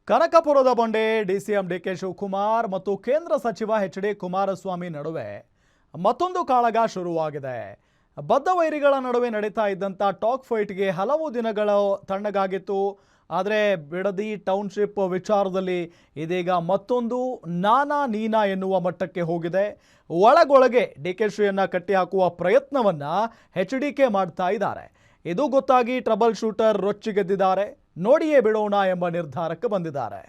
ಕನಕಪುರದ ಬಂಡೆ DCM DK Shivakumar ಮತ್ತು ಕೇಂದ್ರ ಸಚಿವ ಎಚ್.ಡಿ. ಕುಮಾರಸ್ವಾಮಿ ನಡುವೆ ಮತ್ತೊಂದು ಕಾಳಗ ಶುರುವಾಗಿದೆ. ಬದ್ಧ ವೈರಿಗಳ ನಡುವೆ ನಡೀತಾ ಇದ್ದಂಥ ಟಾಕ್ ಫೈಟ್ಗೆ ಹಲವು ದಿನಗಳ ತಣ್ಣಗಾಗಿತ್ತು. ಆದರೆ ಬಿಡದಿ ಟೌನ್ಶಿಪ್ ವಿಚಾರದಲ್ಲಿ ಇದೀಗ ಮತ್ತೊಂದು ನಾನಾ ನೀನಾ ಎನ್ನುವ ಮಟ್ಟಕ್ಕೆ ಹೋಗಿದೆ. ಒಳಗೊಳಗೆ ಡಿಕೆಶಿಯನ್ನ ಕಟ್ಟಿಹಾಕುವ ಪ್ರಯತ್ನವನ್ನ ಎಚ್.ಡಿ.ಕೆ ಮಾಡ್ತಾ ಇದ್ದಾರೆ. ಇದು ಗೊತ್ತಾಗಿ ಟ್ರಬಲ್ ಶೂಟರ್ ರೊಚ್ಚಿಗೆದ್ದಿದ್ದಾರೆ. ನೋಡಿಯೇ ಬಿಡೋಣ ಎಂಬ ನಿರ್ಧಾರಕ್ಕೆ ಬಂದಿದ್ದಾರೆ.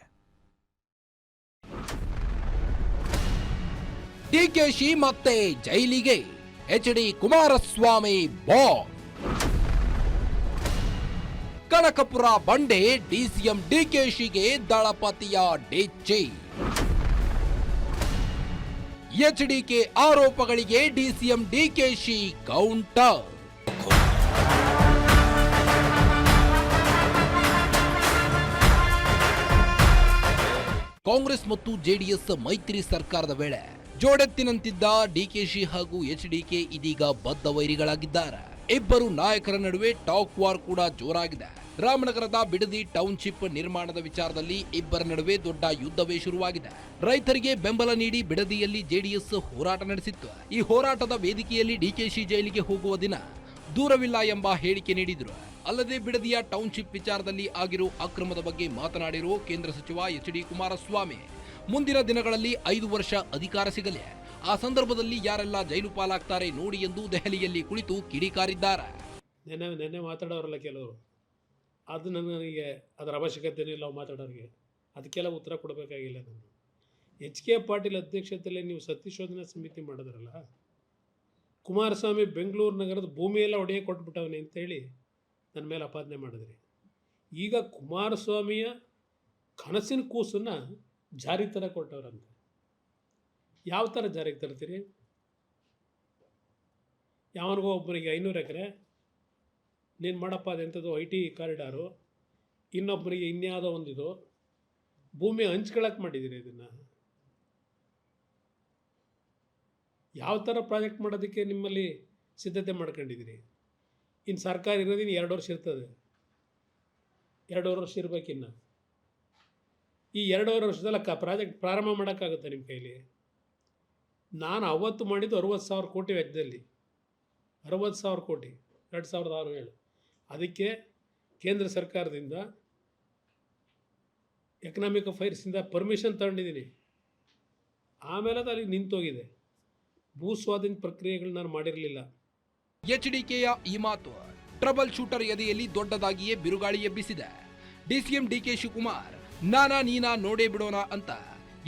ಡಿಕೆಶಿ ಮತ್ತೆ ಜೈಲಿಗೆ, ಎಚ್.ಡಿ. ಕುಮಾರಸ್ವಾಮಿ ಬಾಂಬ್. ಕನಕಪುರ ಬಂಡೆ ಡಿಸಿಎಂ ಡಿಕೆಶಿಗೆ ದಳಪತಿಯ ಡಿಚ್ಚಿ. ಎಚ್ಡಿಕೆ ಆರೋಪಗಳಿಗೆ ಡಿಸಿಎಂ ಡಿಕೆಶಿ ಕೌಂಟರ್. ಕಾಂಗ್ರೆಸ್ ಮತ್ತು ಜೆಡಿಎಸ್ ಮೈತ್ರಿ ಸರ್ಕಾರದ ವೇಳೆ ಜೋಡೆತ್ತಿನಂತಿದ್ದ ಡಿಕೆಶಿ ಹಾಗೂ ಎಚ್ಡಿಕೆ ಇದೀಗ ಬದ್ಧ ವೈರಿಗಳಾಗಿದ್ದಾರೆ. ಇಬ್ಬರು ನಾಯಕರ ನಡುವೆ ಟಾಕ್ ವಾರ್ ಕೂಡ ಜೋರಾಗಿದೆ. ರಾಮನಗರದ ಬಿಡದಿ ಟೌನ್ಶಿಪ್ ನಿರ್ಮಾಣದ ವಿಚಾರದಲ್ಲಿ ಇಬ್ಬರ ನಡುವೆ ದೊಡ್ಡ ಯುದ್ಧವೇ ಶುರುವಾಗಿದೆ. ರೈತರಿಗೆ ಬೆಂಬಲ ನೀಡಿ ಬಿಡದಿಯಲ್ಲಿ ಜೆಡಿಎಸ್ ಹೋರಾಟ ನಡೆಸಿತ್ತು. ಈ ಹೋರಾಟದ ವೇದಿಕೆಯಲ್ಲಿ ಡಿಕೆಶಿ ಜೈಲಿಗೆ ಹೋಗುವ ದಿನ ದೂರವಿಲ್ಲ ಎಂಬ ಹೇಳಿಕೆ ನೀಡಿದ್ರು. ಅಲ್ಲದೆ ಬಿಡದಿಯ ಟೌನ್ಶಿಪ್ ವಿಚಾರದಲ್ಲಿ ಆಗಿರೋ ಅಕ್ರಮದ ಬಗ್ಗೆ ಮಾತನಾಡಿರೋ ಕೇಂದ್ರ ಸಚಿವ ಎಚ್.ಡಿ. ಕುಮಾರಸ್ವಾಮಿ ಮುಂದಿನ ದಿನಗಳಲ್ಲಿ 5 ವರ್ಷ ಅಧಿಕಾರ ಸಿಗಲಿ, ಆ ಸಂದರ್ಭದಲ್ಲಿ ಯಾರೆಲ್ಲ ಜೈಲು ಪಾಲಾಗ್ತಾರೆ ನೋಡಿ ಎಂದು ದೆಹಲಿಯಲ್ಲಿ ಕುಳಿತು ಕಿಡಿಕಾರಿದ್ದಾರೆ. ನೆನ್ನೆ ಮಾತಾಡೋರಲ್ಲ ಕೆಲವರು, ಅದು ನನಗೆ ಅದರ ಅವಶ್ಯಕತೆ ಇಲ್ಲ. ಮಾತಾಡೋರಿಗೆ ಅದಕ್ಕೆಲ್ಲ ಉತ್ತರ ಕೊಡಬೇಕಾಗಿಲ್ಲ. ನಾನು ಎಚ್.ಕೆ. ಪಾಟೀಲ್ ಅಧ್ಯಕ್ಷತೆಯಲ್ಲಿ ನೀವು ಸತ್ಯಶೋಧನಾ ಸಮಿತಿ ಮಾಡಿದ್ರಲ್ಲ, ಕುಮಾರಸ್ವಾಮಿ ಬೆಂಗಳೂರು ನಗರದ ಭೂಮಿಯೆಲ್ಲ ಒಡೆಯ ಕೊಟ್ಬಿಟ್ಟವನೇ ಅಂತೇಳಿ ನನ್ನ ಮೇಲೆ ಆಪಾದನೆ ಮಾಡಿದ್ರಿ. ಈಗ ಕುಮಾರಸ್ವಾಮಿಯ ಕನಸಿನ ಕೂಸನ್ನು ಜಾರಿಗೆ ತರ ಕೊಟ್ಟವ್ರಂತೆ. ಯಾವ ಥರ ಜಾರಿಗೆ ತರ್ತೀರಿ? ಯಾವನಿಗೋ ಒಬ್ಬನಿಗೆ 500 ಎಕರೆ ನೀನು ಮಾಡಪ್ಪ ಅದೆಂಥದ್ದು IT ಕಾರಿಡಾರು, ಇನ್ನೊಬ್ಬರಿಗೆ ಇನ್ಯಾವುದೋ ಒಂದಿದು ಭೂಮಿ ಹಂಚ್ಕೊಳಕ್ಕೆ ಮಾಡಿದ್ದೀರಿ. ಇದನ್ನು ಯಾವ ಥರ ಪ್ರಾಜೆಕ್ಟ್ ಮಾಡೋದಕ್ಕೆ ನಿಮ್ಮಲ್ಲಿ ಸಿದ್ಧತೆ ಮಾಡ್ಕೊಂಡಿದ್ದೀರಿ? ಇನ್ನು ಸರ್ಕಾರ ಇರೋದಿನ್ನು 2 ವರ್ಷ ಇರ್ತದೆ. 2.5 ವರ್ಷ ಇರಬೇಕಿನ್ನು. ಈ 2.5 ವರ್ಷದಲ್ಲ ಪ್ರಾಜೆಕ್ಟ್ ಪ್ರಾರಂಭ ಮಾಡೋಕ್ಕಾಗುತ್ತೆ ನಿಮ್ಮ ಕೈಲಿ? ನಾನು ಅವತ್ತು ಮಾಡಿದ್ದು 60,000 ಕೋಟಿ ವೆಚ್ಚದಲ್ಲಿ, 60,000 ಕೋಟಿ 2006-7 ಅದಕ್ಕೆ ಕೇಂದ್ರ ಸರ್ಕಾರದಿಂದ ಎಕನಾಮಿಕ್ ಅಫೈರ್ಸಿಂದ ಪರ್ಮಿಷನ್ ತಗೊಂಡಿದ್ದೀನಿ. ಆಮೇಲೆ ಅದು ಅಲ್ಲಿಗೆ ನಿಂತೋಗಿದೆ. ಭೂ ಸ್ವಾಧೀನ ಪ್ರಕ್ರಿಯೆಗಳು ನಾನು ಮಾಡಿರಲಿಲ್ಲ. ಎಚ್ಡಿಕೆಯ ಈ ಮಾತು ಟ್ರಬಲ್ ಶೂಟರ್ ಎದೆಯಲ್ಲಿ ದೊಡ್ಡದಾಗಿಯೇ ಬಿರುಗಾಳಿ ಎಬ್ಬಿಸಿದೆ. ಡಿಸಿಎಂ ಡಿಕೆ ಶಿವಕುಮಾರ್ ನಾನಾ ನೀನಾ ನೋಡೇ ಬಿಡೋಣ ಅಂತ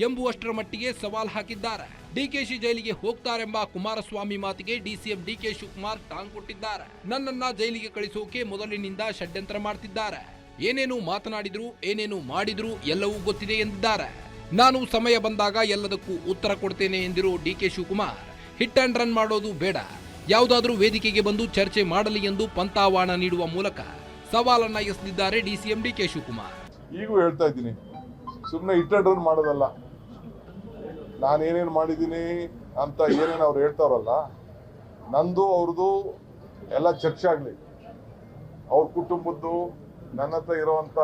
ಎಂಬುವಷ್ಟರ ಮಟ್ಟಿಗೆ ಸವಾಲ್ ಹಾಕಿದ್ದಾರೆ. ಡಿಕೆಶಿ ಜೈಲಿಗೆ ಹೋಗ್ತಾರೆಂಬ ಕುಮಾರಸ್ವಾಮಿ ಮಾತಿಗೆ ಡಿಸಿಎಂ ಡಿಕೆ ಶಿವಕುಮಾರ್ ಟಾಂಗ್ ಕೊಟ್ಟಿದ್ದಾರೆ. ನನ್ನನ್ನ ಜೈಲಿಗೆ ಕಳಿಸೋಕೆ ಮೊದಲಿನಿಂದ ಷಡ್ಯಂತ್ರ ಮಾಡ್ತಿದ್ದಾರೆ. ಏನೇನು ಮಾತನಾಡಿದ್ರು, ಏನೇನು ಮಾಡಿದ್ರು ಎಲ್ಲವೂ ಗೊತ್ತಿದೆ ಎಂದಿದ್ದಾರೆ. ನಾನು ಸಮಯ ಬಂದಾಗ ಎಲ್ಲದಕ್ಕೂ ಉತ್ತರ ಕೊಡ್ತೇನೆ ಎಂದಿರೋ DK Shivakumar hit and run ಮಾಡೋದು ಬೇಡ, ಯಾವುದಾದ್ರೂ ವೇದಿಕೆಗೆ ಬಂದು ಚರ್ಚೆ ಮಾಡಲಿ ಎಂದು ಪಂತಾವಾಣ ನೀಡುವ ಮೂಲಕ ಸವಾಲನ್ನ ಎಸೆದಿದ್ದಾರೆ ಡಿಸಿಎಂ ಡಿಕೆ ಶಿವಕುಮಾರ್. ಈಗೂ ಹೇಳ್ತಾ ಇದ್ದೀನಿ, ಸುಮ್ಮನೆ ಹಿಟ್ ಅಂಡ್ ರನ್ ಮಾಡೋದಲ್ಲ. ನಾನೇನೇನು ಮಾಡಿದ್ದೀನಿ ಅಂತ ಏನೇನು ಅವ್ರು ಹೇಳ್ತಾರಲ್ಲ, ನಂದು ಅವ್ರದ್ದು ಎಲ್ಲ ಚರ್ಚೆ ಆಗಲಿ. ಅವ್ರ ಕುಟುಂಬದ್ದು ನನ್ನ ಹತ್ರ ಇರೋವಂಥ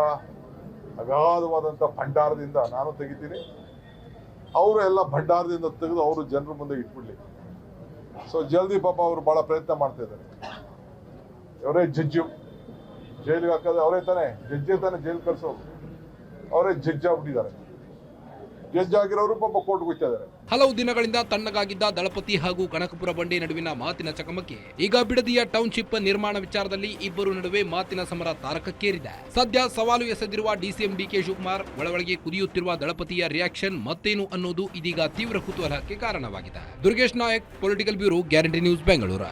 ಅಗಾಧವಾದಂಥ ಭಂಡಾರದಿಂದ ನಾನು ತೆಗಿತೀನಿ, ಅವರು ಎಲ್ಲ ಭಂಡಾರದಿಂದ ತೆಗೆದು ಅವರು ಜನರ ಮುಂದೆ ಇಟ್ಬಿಡ್ಲಿ. ಸೊ ಜಲ್ದಿ ಪಾಪ ಅವರು ಭಾಳ ಪ್ರಯತ್ನ ಮಾಡ್ತಾ ಇದ್ದಾರೆ. ಅವರೇ ಜಡ್ಜು, ಜೈಲಿಗೆ ಹಾಕೋದು ಅವರೇ ತಾನೇ, ಜಡ್ಜೇ ತಾನೇ ಜೈಲು ಕಳಿಸೋರು, ಅವರೇ ಜಡ್ಜ್ ಆಗ್ಬಿಟ್ಟಿದ್ದಾರೆ. ಜಡ್ಜ್ ಆಗಿರೋರು ಪಾಪ ಕೋರ್ಟ್ಗೆ ಹೋಗ್ತಾ ಇದ್ದಾರೆ. ಹಲವು ದಿನಗಳಿಂದ ತಣ್ಣಗಾಗಿದ್ದ ದಳಪತಿ ಹಾಗೂ ಕನಕಪುರ ಬಂಡೆ ನಡುವಿನ ಮಾತಿನ ಚಕಮಕಿ ಈಗ ಬಿಡದಿಯ ಟೌನ್ಶಿಪ್ ನಿರ್ಮಾಣ ವಿಚಾರದಲ್ಲಿ ಇಬ್ಬರು ನಡುವೆ ಮಾತಿನ ಸಮರ ತಾರಕಕ್ಕೇರಿದೆ. ಸದ್ಯ ಸವಾಲು ಎಸೆದಿರುವ ಡಿಸಿಎಂ ಡಿಕೆ ಶಿವಕುಮಾರ್ ಒಳಗೆ ಕುದಿಯುತ್ತಿರುವ ದಳಪತಿಯ ರಿಯಾಕ್ಷನ್ ಮತ್ತೇನು ಅನ್ನೋದು ಇದೀಗ ತೀವ್ರ ಕುತೂಹಲಕ್ಕೆ ಕಾರಣವಾಗಿದೆ. Durgesh Nayak, political bureau, guarantee news, Bengaluru.